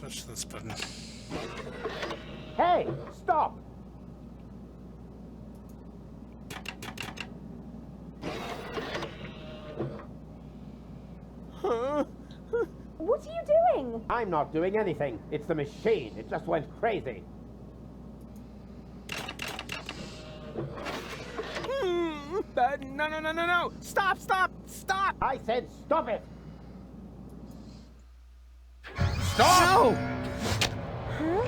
push this button. Hey, stop! What are you doing? I'm not doing anything. It's the machine. It just went crazy. No! Stop! I said stop it! Stop! No! Huh?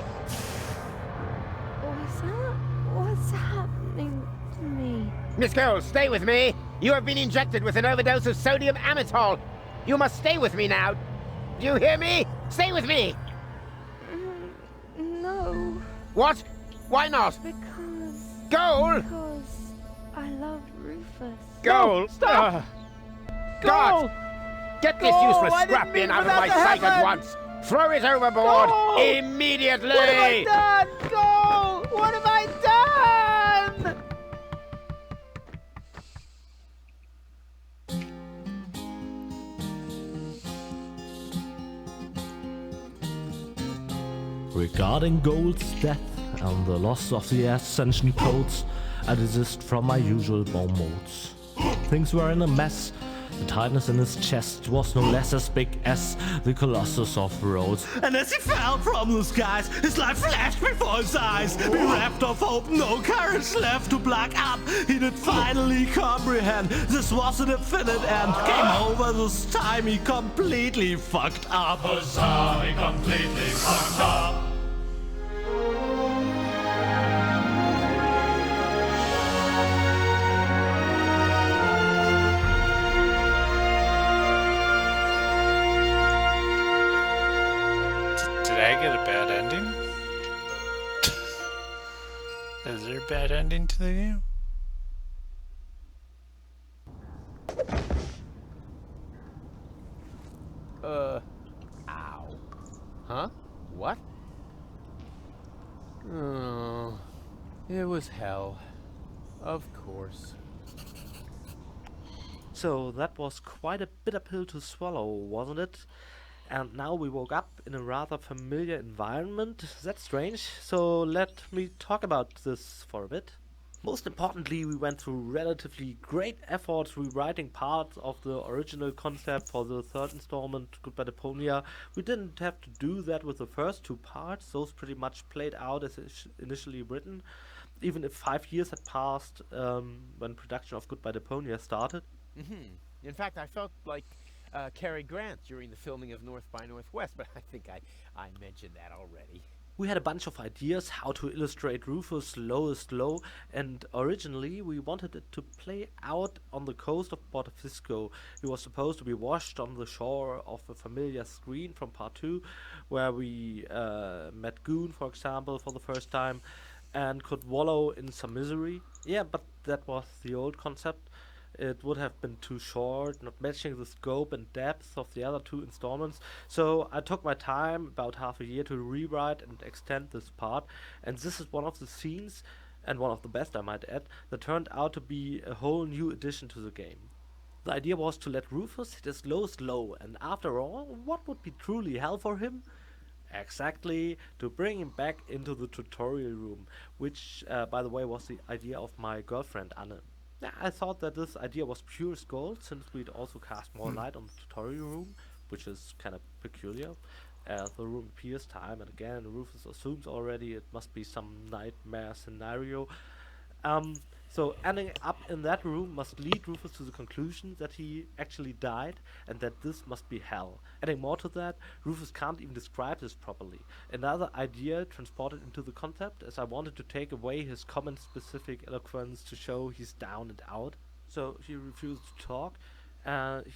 What's happening to me? Miss Girl, stay with me. You have been injected with an overdose of sodium amytal. You must stay with me now. Do you hear me? Stay with me! No. What? Why not? Because Goal! I love Rufus. Goal! Stop! God! Get this Goal! useless I scrap didn't bin mean out for of my that to sight at happen! once! Throw it overboard! Goal! Immediately! What have I done? Go! What have I done? Regarding Gold's death and the loss of the Ascension codes, I desist from my usual bomb modes. Things were in a mess. The tightness in his chest was no less as big as the Colossus of Rhodes. And as he fell from the skies, his life flashed before his eyes. Bereft of hope, no courage left to black up. He did finally comprehend this was a definite end. Game over this time, he completely fucked up. Huzzah, he completely fucked up. Did I get a bad ending? Is there a bad ending to the game? Ow. Huh? What? Oh, it was hell. Of course. So that was quite a bitter pill to swallow, wasn't it? And now we woke up in a rather familiar environment. That's strange. So let me talk about this for a bit. Most importantly, we went through relatively great efforts rewriting parts of the original concept for the third installment, Goodbye Deponia. We didn't have to do that with the first two parts. Those pretty much played out as initially written, even if 5 years had passed when production of Goodbye Deponia started. In fact, I felt like Cary Grant during the filming of North by Northwest, but I think I mentioned that already. We had a bunch of ideas how to illustrate Rufus' lowest low, and originally we wanted it to play out on the coast of Porto Fisco. He was supposed to be washed on the shore of a familiar screen from part 2, where we met Goon, for example, for the first time, and could wallow in some misery. Yeah, but that was the old concept. It would have been too short, not matching the scope and depth of the other two installments, so I took my time, about half a year, to rewrite and extend this part, and this is one of the scenes, and one of the best I might add, that turned out to be a whole new addition to the game. The idea was to let Rufus hit his lowest low, and after all, what would be truly hell for him? Exactly, to bring him back into the tutorial room, which, by the way, was the idea of my girlfriend Anne. Yeah, I thought that this idea was pure as gold, since we'd also cast more light on the tutorial room, which is kind of peculiar. As the room appears time and again, Rufus assumes already it must be some nightmare scenario. So ending up in that room must lead Rufus to the conclusion that he actually died and that this must be hell. Adding more to that, Rufus can't even describe this properly. Another idea transported into the concept, as I wanted to take away his comment-specific eloquence to show he's down and out. So he refused to talk.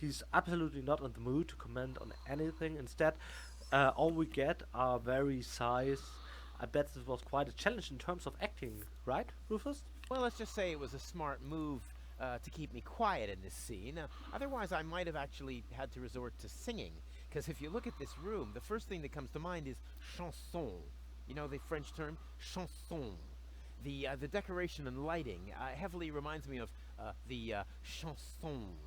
He's absolutely not in the mood to comment on anything. Instead, all we get are very sighs. I bet this was quite a challenge in terms of acting, right, Rufus? Well, let's just say it was a smart move to keep me quiet in this scene. Otherwise, I might have actually had to resort to singing. Because if you look at this room, the first thing that comes to mind is chanson. You know the French term? Chanson. The decoration and lighting heavily reminds me of the chanson.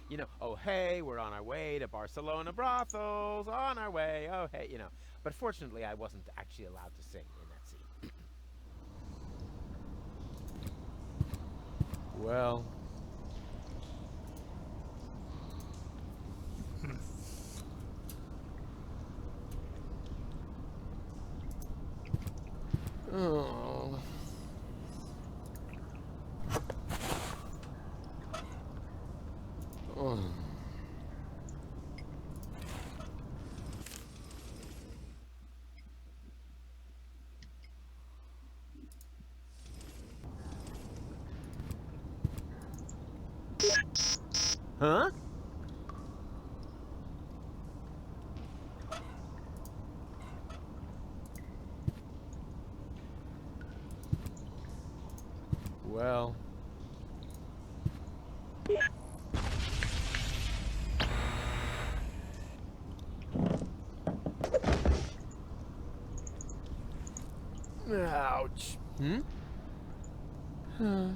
You know, oh hey, we're on our way to Barcelona brothels, on our way, oh hey, you know. But fortunately, I wasn't actually allowed to sing in that scene. Well. Oh. Oh. Huh? Well. Ouch. Hmm? Huh.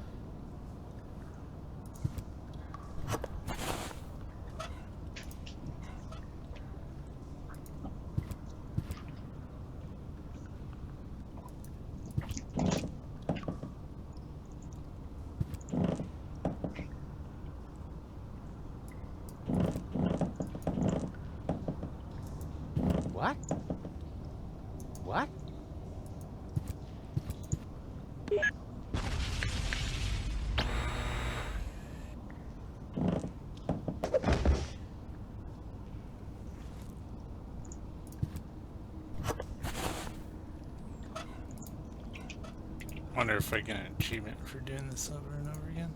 What? What? Wonder if I get an achievement for doing this over and over again.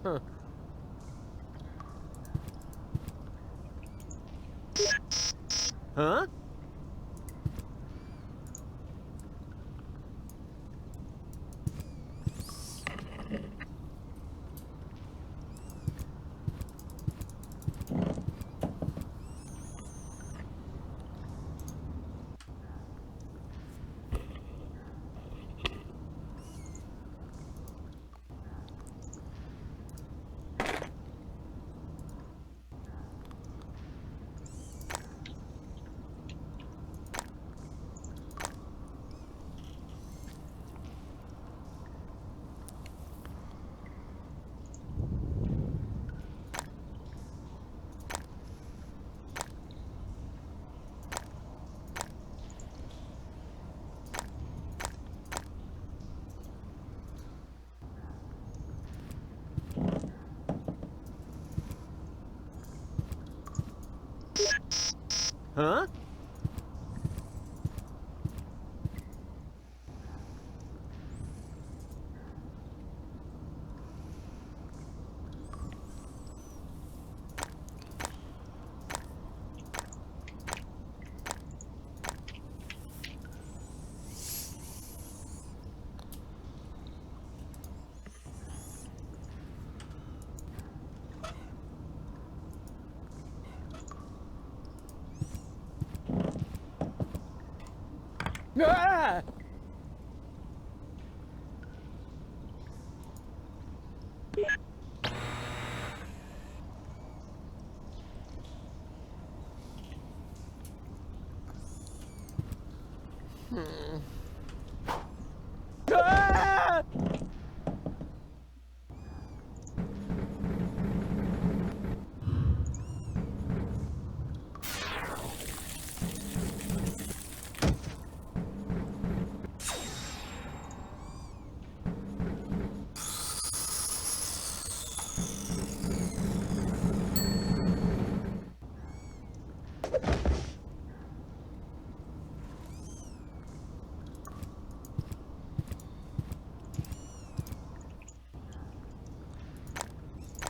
Huh. Huh? Huh? Ah! Hmm. Ah!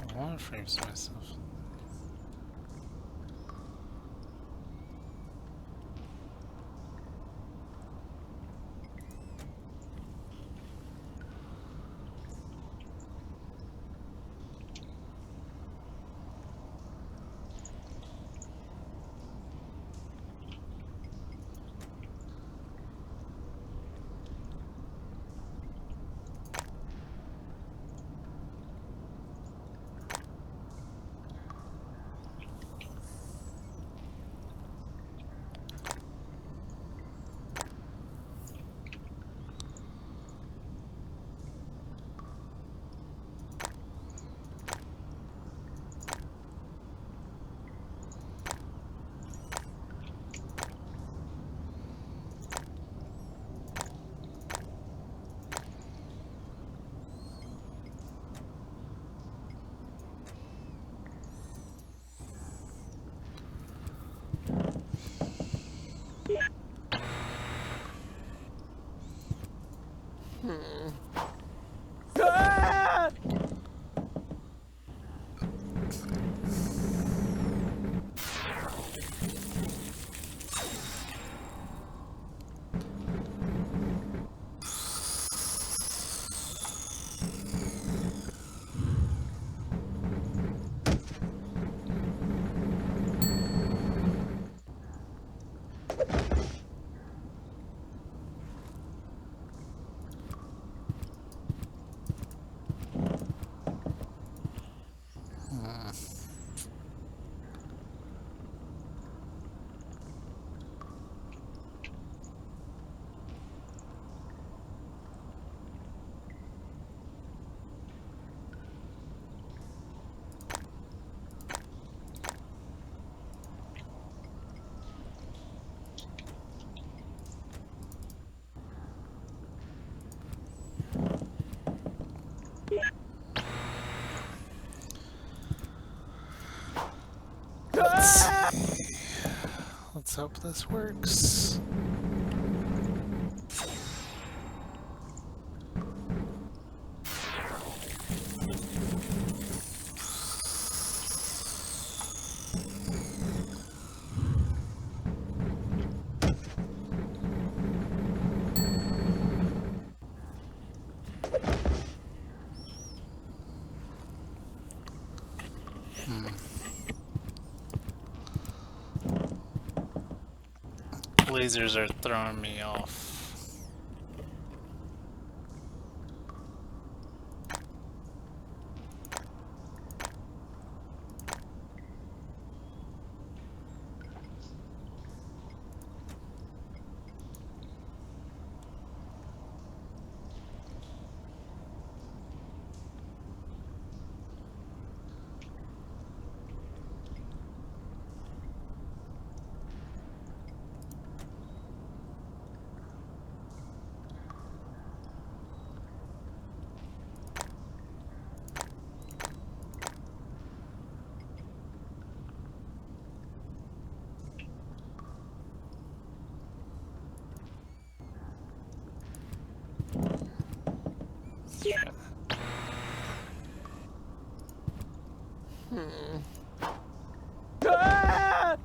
I want to freeze myself. Ah! Let's hope this works. Lasers are throwing me off. Ah!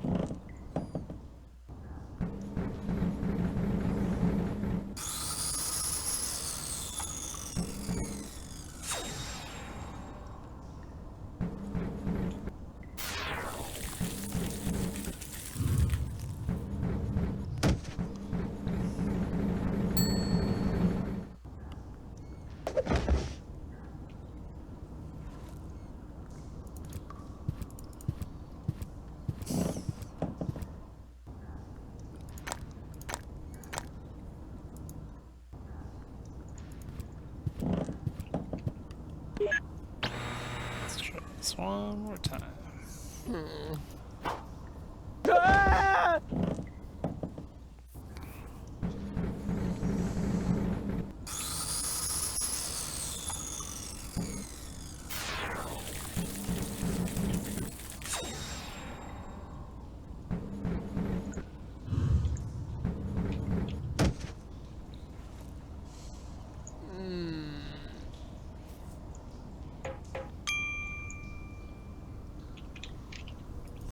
Let's try this one more time.